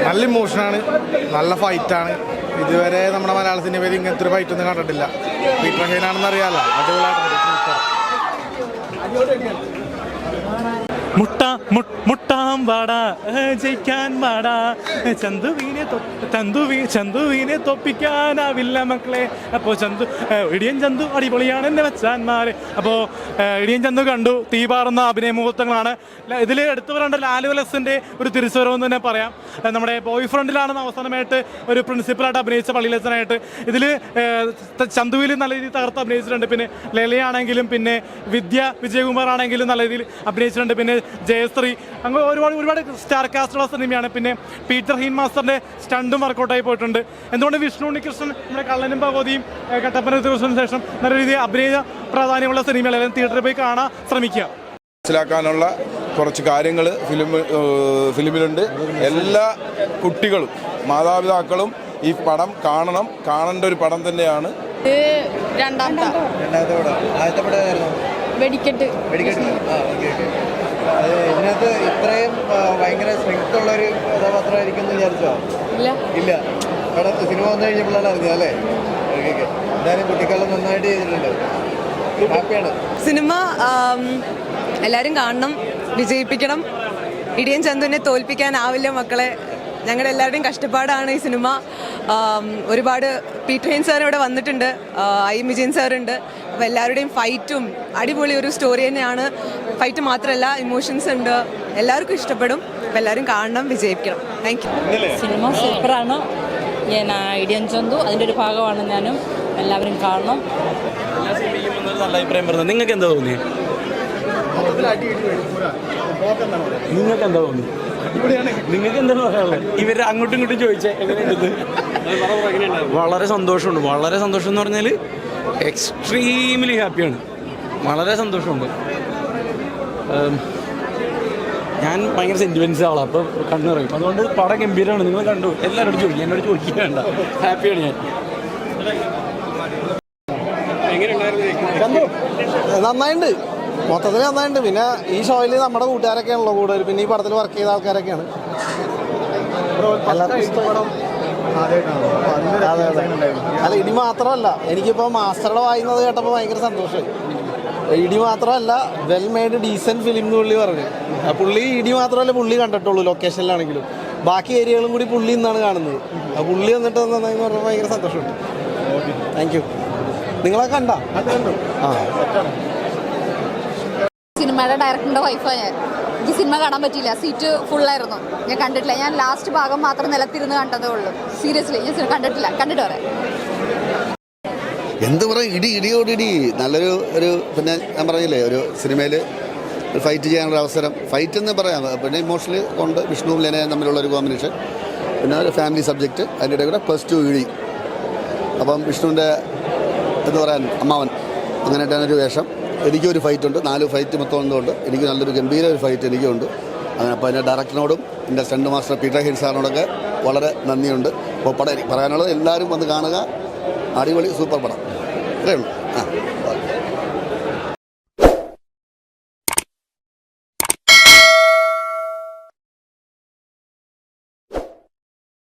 നല്ല ഇമോഷനാണ്, നല്ല ഫൈറ്റാണ്. ഇതുവരെ നമ്മുടെ മലയാള സിനിമയിൽ ഇങ്ങനത്തെ ഒരു ഫൈറ്റ് ഒന്നും കണ്ടിട്ടില്ല. പീറ്റർ ഹെയ്ൻ ആണെന്ന് അറിയാലോ, മുട്ടാൻ പാടാ ജയിക്കാൻ പാടാ ചന്തുവിനെ തോപ്പിക്കാനാവില്ല മക്കളെ. അപ്പോൾ ഇടിയൻ ചന്തു അടിപൊളിയാണ് എൻ്റെ മച്ചാന്മാരെ. അപ്പോൾ ഇടിയൻ ചന്തു കണ്ടു. തീപാറുന്ന അഭിനയ മുഹൂർത്തങ്ങളാണ് ഇതിൽ എടുത്തു പറയേണ്ട. ലാലുവലസിൻ്റെ ഒരു തിരിച്ചുവരവെന്ന് തന്നെ പറയാം. നമ്മുടെ ബോയ് ഫ്രണ്ടിലാണെന്ന് അവസാനമായിട്ട് ഒരു പ്രിൻസിപ്പലായിട്ട് അഭിനയിച്ച പള്ളിയിലച്ചനായിട്ട് ഇതിൽ ചന്തുവിൽ നല്ല രീതിയിൽ തകർത്ത് അഭിനയിച്ചിട്ടുണ്ട്. പിന്നെ ലലയാണെങ്കിലും പിന്നെ വിജയകുമാർ ആണെങ്കിലും നല്ല രീതിയിൽ അഭിനയിച്ചിട്ടുണ്ട്. പിന്നെ ജയശ്രീ, അങ്ങനെ ഒരുപാട് സ്റ്റാർ കാസ്റ്റുള്ള സിനിമയാണ്. പിന്നെ പീറ്റർ ഹീൻ മാസ്റ്ററിൻ്റെ സ്റ്റണ്ടും വർക്കൗട്ടായി പോയിട്ടുണ്ട്. എന്തുകൊണ്ട് വിഷ്ണു ഉണ്ണികൃഷ്ണൻ നമ്മുടെ കള്ളനും ഭഗവതിയും കട്ടപ്പന ദിവസത്തിന് ശേഷം നല്ല രീതിയിൽ അഭിനയ പ്രാധാന്യമുള്ള സിനിമകളെല്ലാം തിയേറ്ററിൽ പോയി കാണാൻ ശ്രമിക്കുക. മനസ്സിലാക്കാനുള്ള കുറച്ച് കാര്യങ്ങൾ ഫിലിമിലുണ്ട്. എല്ലാ കുട്ടികളും മാതാപിതാക്കളും ഈ പടം കാണേണ്ട ഒരു പടം തന്നെയാണ്. ഇതിനകത്ത് ഇത്രയും ഭയങ്കര സ്ട്രെങ്ത് ഉള്ളൊരു കഥാപാത്രമായിരിക്കും എന്ന് വിചാരിച്ചോ? ഇല്ല. പടം സിനിമ വന്നു കഴിഞ്ഞപ്പോഴാണ് അറിഞ്ഞത് അല്ലേ? എന്തായാലും കുട്ടിക്കാലം നന്നായിട്ട് ചെയ്തിട്ടുണ്ട്. ഹാപ്പിയാണ്. സിനിമ എല്ലാവരും കാണണം, വിജയിപ്പിക്കണം. ഇടിയൻ ചന്തുവിനെ തോൽപ്പിക്കാനാവില്ല മക്കളെ. ഞങ്ങളുടെ എല്ലാവരുടെയും കഷ്ടപ്പാടാണ് ഈ സിനിമ. ഒരുപാട് പീറ്റർ ഹെയ്ൻ സാർ ഇവിടെ വന്നിട്ടുണ്ട്, ഐ വിജയൻ സാറുണ്ട്. അപ്പോൾ എല്ലാവരുടെയും ഫൈറ്റും അടിപൊളി ഒരു സ്റ്റോറി തന്നെയാണ്. ഫൈറ്റ് മാത്രമല്ല, ഇമോഷൻസ് ഉണ്ട്. എല്ലാവർക്കും ഇഷ്ടപ്പെടും. അപ്പോൾ എല്ലാവരും കാണണം, വിജയിക്കണം. Thank you. സിനിമ സൂപ്പറാണ്. ഞാൻ ഇടിയൻ ചന്തു അതിൻ്റെ ഒരു ഭാഗമാണ് ഞാനും. എല്ലാവരും കാണണം. നല്ല അഭിപ്രായം പറഞ്ഞത്. നിങ്ങൾക്ക് എന്താ തോന്നി? നിങ്ങൾക്ക് എന്താ പറയാനുള്ളത്? ഇവർ അങ്ങോട്ടും ഇങ്ങോട്ടും ചോദിച്ചേ എങ്ങനെയുണ്ട്? വളരെ സന്തോഷമുണ്ട്. വളരെ സന്തോഷം എന്ന് പറഞ്ഞാൽ എക്സ്ട്രീംലി ഹാപ്പിയാണ്. വളരെ സന്തോഷമുണ്ട്. ഞാൻ ഭയങ്കര സെൻറ്റിമെൻറ്റ്സ് ആളാണ്. അപ്പോൾ കണ്ണു പറയും. അതുകൊണ്ട് പടം ഗംഭീരമാണ്. നിങ്ങൾ കണ്ടു? എല്ലാവരോടും ചോദിക്കും. എന്നോട് ചോദിക്കുക വേണ്ട. ഹാപ്പിയാണ് ഞാൻ. നന്നായിട്ടുണ്ട്, മൊത്തത്തിൽ നന്നായിട്ടുണ്ട്. പിന്നെ ഈ ഷോയിൽ നമ്മുടെ കൂട്ടുകാരൊക്കെയാണല്ലോ കൂടുതൽ. പിന്നെ ഈ പടത്തിൽ വർക്ക് ചെയ്ത ആൾക്കാരൊക്കെയാണ്. അല്ല, ഇടി മാത്രമല്ല, എനിക്കിപ്പോൾ മാസ്റ്ററുടെ വായിക്കുന്നത് കേട്ടപ്പോൾ ഭയങ്കര സന്തോഷമായി. ഇടി മാത്രമല്ല, വെൽ മെയ്ഡ് ഡീസൻറ്റ് ഫിലിം എന്ന് പുള്ളി പറഞ്ഞു. പുള്ളി ഇടി മാത്രമല്ല പുള്ളി കണ്ടിട്ടുള്ളൂ ലൊക്കേഷനിലാണെങ്കിലും. ബാക്കി ഏരിയകളും കൂടി പുള്ളി ഇന്നാണ് കാണുന്നത്. പുള്ളി വന്നിട്ട് നന്നായി പറഞ്ഞപ്പോൾ ഭയങ്കര സന്തോഷമുണ്ട്. Thank you. നിങ്ങളൊക്കെ കണ്ടോ? ആ, സിനിമയുടെ ഡയറക്ടറിൻ്റെ വൈഫാണ് ഞാൻ. എനിക്ക് സിനിമ കാണാൻ പറ്റിയില്ല, സീറ്റ് ഫുള്ളായിരുന്നു. ഞാൻ കണ്ടിട്ടില്ല. ഞാൻ ലാസ്റ്റ് ഭാഗം മാത്രം നിലത്തിരുന്ന് കണ്ടതേ ഉള്ളൂ. സീരിയസ്ലി ഞാൻ സിനിമ കണ്ടിട്ടില്ല. കണ്ടിട്ട് പറയാം. എന്ത് പറയും, ഇടിയോടിടി നല്ലൊരു പിന്നെ ഞാൻ പറഞ്ഞില്ലേ, ഒരു സിനിമയിൽ ഫൈറ്റ് ചെയ്യാനുള്ള അവസരം. ഫൈറ്റ് എന്ന് പറയാം. പിന്നെ ഇമോഷണലി കൊണ്ട് വിഷ്ണുവും ലെനയും തമ്മിലുള്ളൊരു കോമ്പിനേഷൻ. പിന്നെ ഒരു ഫാമിലി സബ്ജക്റ്റ്. അതിൻ്റെ ഇടയിൽ കൂടെ +2 ഇടി. അപ്പം വിഷ്ണുവിൻ്റെ എന്ന് പറയാൻ അമ്മാവൻ അങ്ങനെയായിട്ടാണ് ഒരു വേഷം. എനിക്കൊരു ഫൈറ്റുണ്ട്. 4 ഫൈറ്റ് മൊത്തം എന്തുകൊണ്ട് എനിക്ക് നല്ലൊരു ഗംഭീര ഒരു ഫൈറ്റ് എനിക്കുണ്ട്. അങ്ങനെ അപ്പോൾ എൻ്റെ ഡയറക്ടറിനോടും എൻ്റെ സ്റ്റണ്ട് മാസ്റ്റർ പീറ്റർ ഹെയ്ൻ സാറിനോടൊക്കെ വളരെ നന്ദിയുണ്ട്. അപ്പോൾ പടം പറയാനുള്ളത് എല്ലാവരും വന്ന് കാണുക. അടിപൊളി സൂപ്പർ പടം. ഇത്രയേ ഉള്ളൂ. ആ.